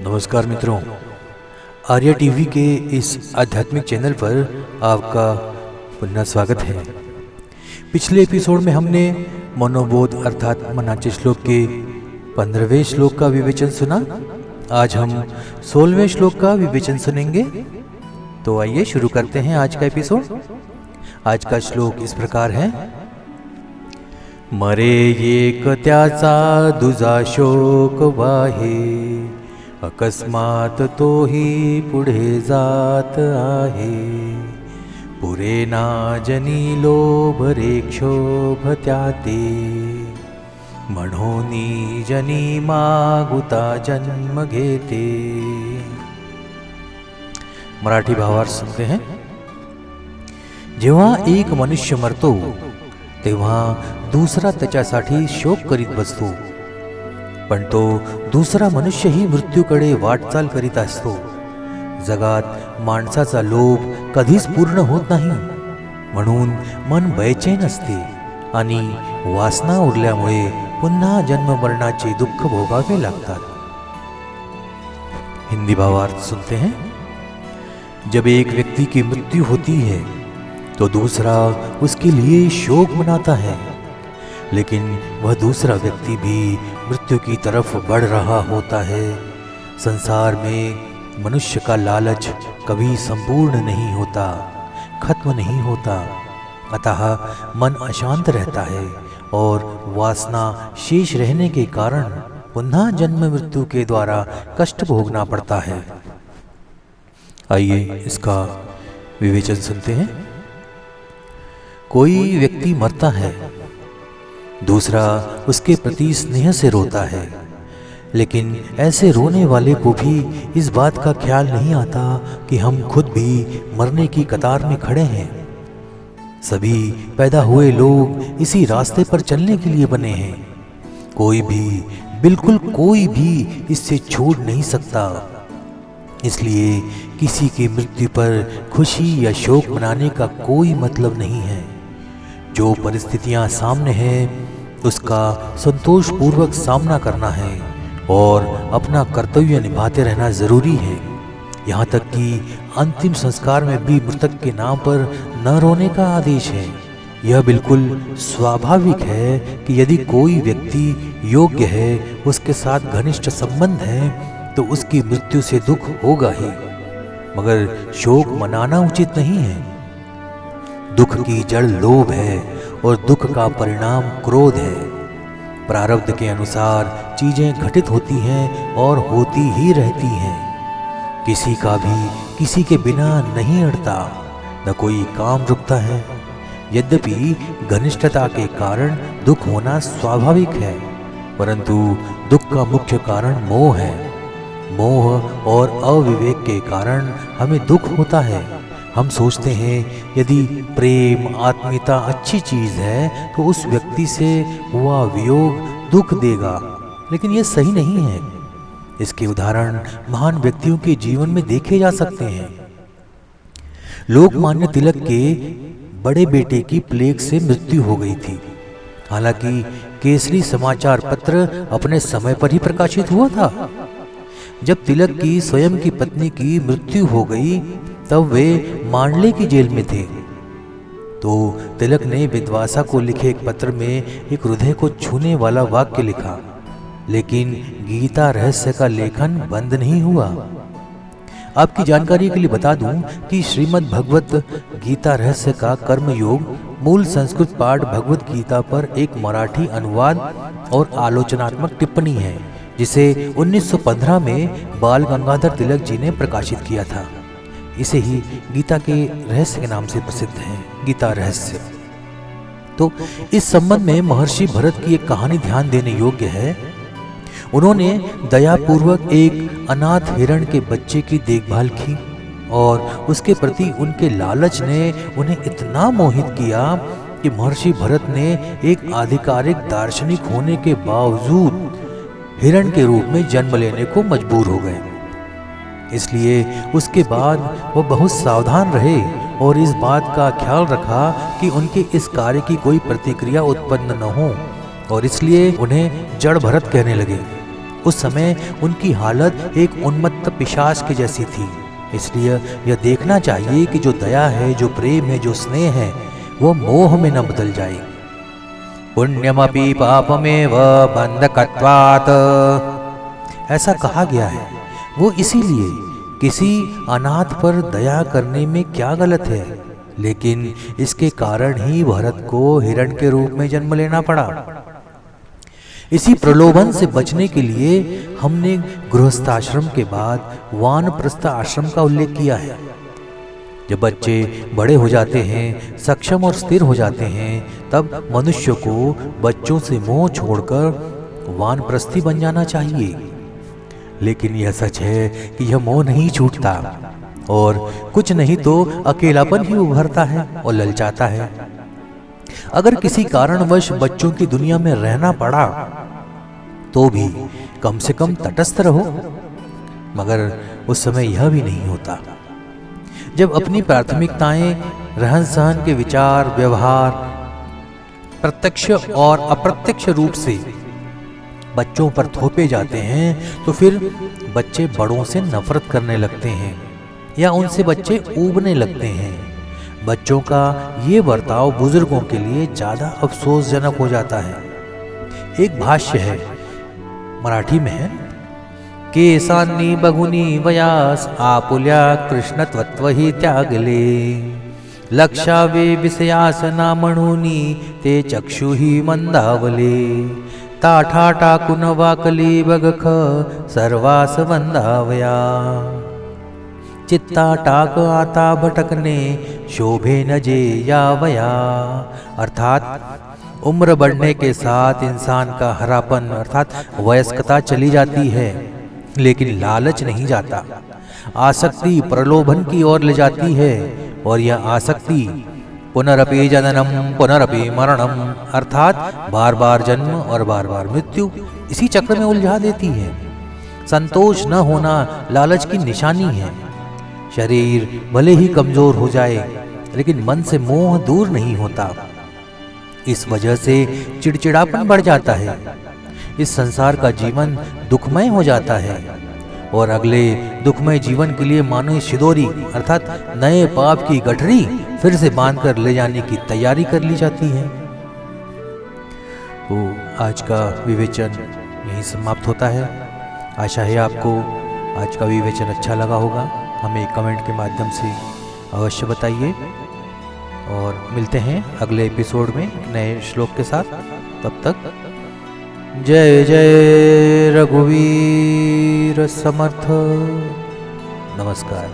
नमस्कार मित्रों, आर्या टीवी के इस आध्यात्मिक चैनल पर आपका पुनः स्वागत है। पिछले एपिसोड में हमने मनोबोध अर्थात मनाचे श्लोक के 15वें श्लोक का विवेचन सुना। आज हम 16वें श्लोक का विवेचन सुनेंगे। तो आइए शुरू करते हैं आज का एपिसोड। आज का श्लोक इस प्रकार है। मरे एक त्याचा दुजा शोक वाहे, अकस्मात तोही पुढे जात आहे, पुरे ना जनी लोभ रे क्षोभ त्याते, म्हणूनी जनी मागुता जन्म घेते। मराठी भावार्थ सुनते हैं। जेव्हा एक मनुष्य मरतो तेव्हा दुसरा त्याच्यासाठी शोक करीत बसतो, पण तो दुसरा मनुष्यही मृत्यूकडे वाटचाल करीत असतो। जगात माणसाचा लोभ कधीच पूर्ण होत नाही, म्हणून मन बेचैन असते आणि वासना उरल्यामुळे पुन्हा जन्म मरणाचे दुःख भोगावे लागतात। हिंदी भावार्थ सुनते हैं। जब एक व्यक्ति की मृत्यु होती है तो दूसरा उसके लिए शोक मनाता है, लेकिन वह दूसरा व्यक्ति भी मृत्यु की तरफ बढ़ रहा होता है। संसार में मनुष्य का लालच कभी संपूर्ण नहीं होता, खत्म नहीं होता, अतः मन अशांत रहता है और वासना शेष रहने के कारण पुनः जन्म मृत्यु के द्वारा कष्ट भोगना पड़ता है। आइए इसका विवेचन सुनते हैं। कोई व्यक्ति मरता है, दूसरा उसके प्रति स्नेह से रोता है, लेकिन ऐसे रोने वाले को भी इस बात का ख्याल नहीं आता कि हम खुद भी मरने की कतार में खड़े हैं। सभी पैदा हुए लोग इसी रास्ते पर चलने के लिए बने हैं। कोई भी, बिल्कुल कोई भी इससे छूट नहीं सकता। इसलिए किसी की मृत्यु पर खुशी या शोक मनाने का कोई मतलब नहीं है। जो परिस्थितियां सामने हैं उसका संतोषपूर्वक सामना करना है और अपना कर्तव्य निभाते रहना जरूरी है। यहाँ तक कि अंतिम संस्कार में भी मृतक के नाम पर न रोने का आदेश है। यह बिल्कुल स्वाभाविक है कि यदि कोई व्यक्ति योग्य है, उसके साथ घनिष्ठ संबंध है, तो उसकी मृत्यु से दुख होगा ही, मगर शोक मनाना उचित नहीं है। दुख की जड़ लोभ है और दुख का परिणाम क्रोध है। प्रारब्ध के अनुसार चीजें घटित होती हैं और होती ही रहती हैं। किसी का भी किसी के बिना नहीं अड़ता, न कोई काम रुकता है। यद्यपि घनिष्ठता के कारण दुख होना स्वाभाविक है, परंतु दुख का मुख्य कारण मोह है। मोह और अविवेक के कारण हमें दुख होता है। हम सोचते हैं यदि प्रेम आत्मीयता अच्छी चीज है तो उस व्यक्ति से हुआ वियोग दुख देगा, लेकिन यह सही नहीं है। इसके उदाहरण महान व्यक्तियों के जीवन में देखे जा सकते हैं। लोकमान्य तिलक के बड़े बेटे की प्लेग से मृत्यु हो गई थी। हालांकि केसरी समाचार पत्र अपने समय पर ही प्रकाशित हुआ था। जब तिलक की स्वयं की पत्नी की मृत्यु हो गई तब वे मांडले की जेल में थे। तो तिलक ने विद्वासा को लिखे एक पत्र में एक हृदय को छूने वाला वाक्य लिखा, लेकिन गीता रहस्य का लेखन बंद नहीं हुआ। आपकी जानकारी के लिए बता दूं कि श्रीमद् भगवत गीता रहस्य का कर्मयोग मूल संस्कृत पाठ भगवत गीता पर एक मराठी अनुवाद और आलोचनात्मक टिप्पणी है, जिसे 1915 में बाल गंगाधर तिलक जी ने प्रकाशित किया था। इसे ही गीता के रहस्य के नाम से प्रसिद्ध है, गीता रहस्य। तो इस संबंध में महर्षि भरत की एक कहानी ध्यान देने योग्य है। उन्होंने दयापूर्वक एक अनाथ हिरण के बच्चे की देखभाल की और उसके प्रति उनके लालच ने उन्हें इतना मोहित किया कि महर्षि भरत ने एक आधिकारिक दार्शनिक होने के बावजूद हिरण के रूप में जन्म लेने को मजबूर हो गए। इसलिए उसके बाद वह बहुत सावधान रहे और इस बात का ख्याल रखा कि उनके इस कार्य की कोई प्रतिक्रिया उत्पन्न न हो, और इसलिए उन्हें जड़ भरत कहने लगे। उस समय उनकी हालत एक उन्मत्त पिशाच की जैसी थी। इसलिए यह देखना चाहिए कि जो दया है, जो प्रेम है, जो स्नेह है, वो मोह में न बदल जाए। पुण्यमपि पापमेव बंधकत्वात्, ऐसा कहा गया है। वो इसीलिए किसी अनाथ पर दया करने में क्या गलत है, लेकिन इसके कारण ही भरत को हिरण के रूप में जन्म लेना पड़ा। इसी प्रलोभन से बचने के लिए हमने गृहस्थाश्रम के बाद वानप्रस्थ आश्रम का उल्लेख किया है। जब बच्चे बड़े हो जाते हैं, सक्षम और स्थिर हो जाते हैं, तब मनुष्य को बच्चों से मोह छोड़कर वानप्रस्थी बन जाना चाहिए। लेकिन यह सच है कि यह मोह नहीं छूटता और कुछ नहीं तो अकेलापन ही उभरता है और ललचाता है। अगर किसी कारणवश बच्चों की दुनिया में रहना पड़ा तो भी कम से कम तटस्थ रहो, मगर उस समय यह भी नहीं होता। जब अपनी प्राथमिकताएं, रहन सहन के विचार, व्यवहार प्रत्यक्ष और अप्रत्यक्ष रूप से बच्चों पर थोपे जाते हैं तो फिर बच्चे बड़ों से नफरत करने लगते हैं या उनसे बच्चे ऊबने लगते हैं। बच्चों का ये बर्ताव बुजुर्गों के लिए ज्यादा अफसोसजनक हो जाता है। एक भाष्य है, मराठी में है, केसांनी बगुनी वयास आपुल्या कृष्णत्वत्व ही त्यागले, लक्षावे विषयासना म्हणूनी ते चक्षुही मंदावले, ताठा टाकून वाकली बगख सर्वास वंदावया, चित्ता टाक आता भटकने शोभे न जे यावया। अर्थात उम्र बढ़ने के साथ इंसान का हरापन अर्थात वयस्कता चली जाती है, लेकिन लालच नहीं जाता। आसक्ति प्रलोभन की ओर ले जाती है और यह आसक्ति पुनरपि जननम पुनरपि मरणम अर्थात बार बार जन्म और बार बार मृत्यु, इसी चक्र में उलझा देती है। संतोष न होना लालच की निशानी है। शरीर भले ही कमजोर हो जाए, लेकिन मन से मोह दूर नहीं होता। इस वजह से चिड़चिड़ापन बढ़ जाता है। इस संसार का जीवन दुखमय हो जाता है और अगले दुखमय जीवन के लिए मानो शिदोरी अर्थात नए पाप की गठरी फिर से बांधकर ले जाने की तैयारी कर ली जाती है। तो आज का विवेचन यहीं समाप्त होता है। आशा है आपको आज का विवेचन अच्छा लगा होगा। हमें कमेंट के माध्यम से अवश्य बताइए और मिलते हैं अगले एपिसोड में नए श्लोक के साथ। तब तक जय जय रघुवीर समर्थ। नमस्कार।